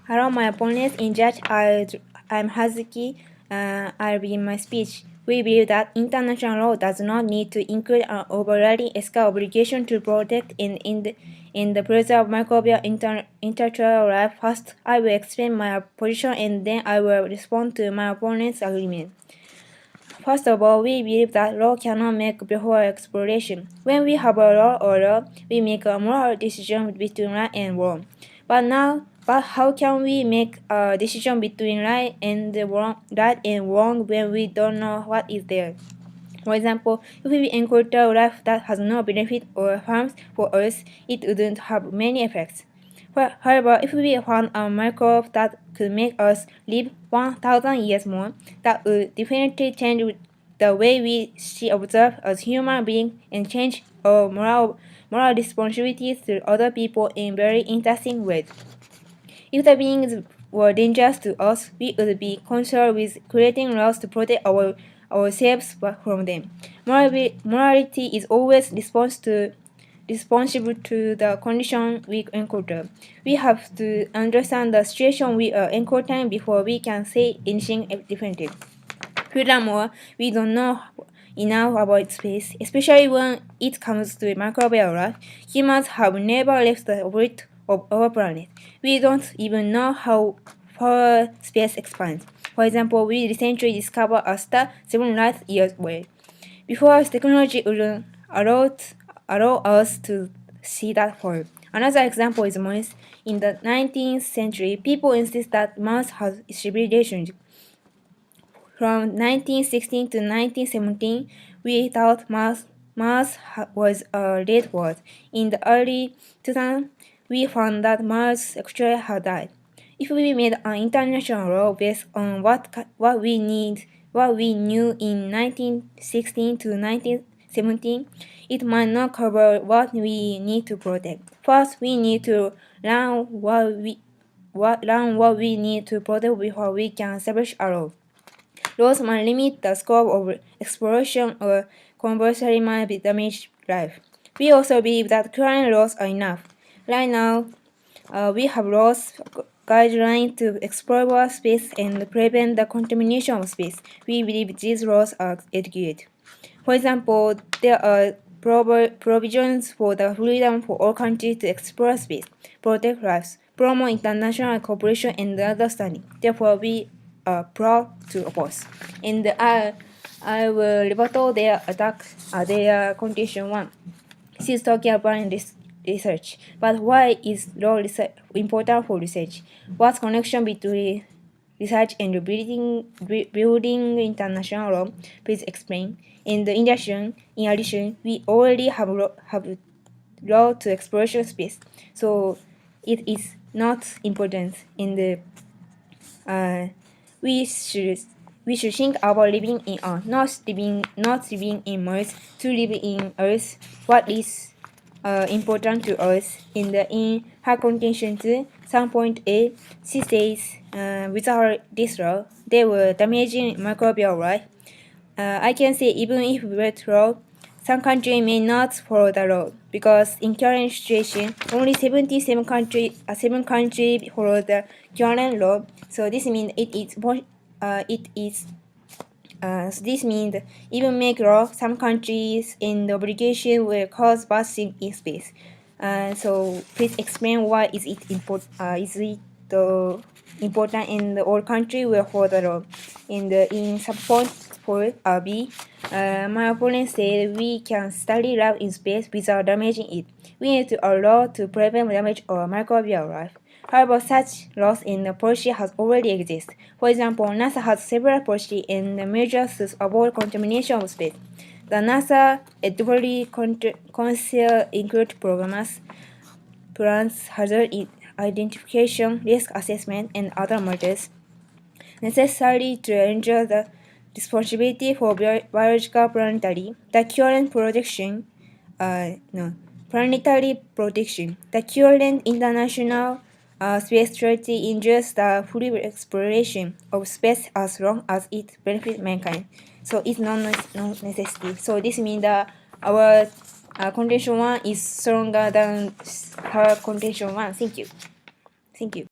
Hello, my opponents. In judge, I'm Hazuki. I'll begin my speech. We believe that international law does not need to include an overriding ethical obligation to protect in the preserve microbial intellectual life. First, I will explain my position and then I will respond to my opponent's argument. First of all, we believe that law cannot make before exploration. When we have a law or law, we make a moral decision between right and wrong. But how can we make a decision between right and wrong when we don't know what is there? For example, if we encounter life that has no benefit or harms for us, it wouldn't have many effects. However, if we found a microbe that could make us live 1,000 years more, that would definitely change the way we see ourselves as human beings and change our moral responsibilities to other people in very interesting ways. If the beings were dangerous to us, we would be concerned with creating laws to protect ourselves from them. Morality is always responsible to the condition we encounter. We have to understand the situation we are encountering before we can say anything definitive. Furthermore, we don't know enough about space, especially when it comes to microbial life. Humans have never left the orbit of our planet. We don't even know how far space expands. For example, we recently discovered a star 7 light years away. Before, technology wouldn't allow us to see that far. Another example is Mars. In the 19th century, people insist that Mars has civilization. From 1916 to 1917, we thought Mars was a dead world. In the early 2000s, we found that Mars actually had died. If we made an international law based on what we knew in 1916 to 1917, it might not cover what we need to protect. First, we need to learn what we need to protect before we can establish a law. Laws might limit the scope of exploration or conversely might damage life. We also believe that current laws are enough. Right now, we have laws guidelines to explore space and prevent the contamination of space. We believe these laws are adequate. For example, there are provisions for the freedom for all countries to explore space, protect lives, promote international cooperation and understanding. Therefore, we are proud to oppose. And I will rebuttal their attack, their condition 1. This is talking about research. But why is law important for research? What's connection between research and building international law? Please explain. In addition, we already have law to exploration space, so it is not important. We should think about living in Earth, not living in Mars. To live in Earth, what is important to us. In her contention 3.8, she says, without this law, they were damaging microbial life. I can say even if we were law, some countries may not follow the law because in current situation, only 7 countries follow the current law. So this means this means even make law, some countries in the obligation will cause bad things in space. So please explain why is it important in the all country will follow the law. In subpoint for B, my opponent said we can study life in space without damaging it. We need to allow to prevent damage of microbial life. However, such laws in the policy has already exist. For example, NASA has several policy and measures to avoid contamination of space. The NASA Advisory Council include programs, plans, hazard identification, risk assessment, and other measures necessary to ensure the responsibility for biological planetary. The current international space treaty ensures the free exploration of space as long as it benefits mankind. So it's not necessity. So this means that our contention 1 is stronger than her contention 1. Thank you.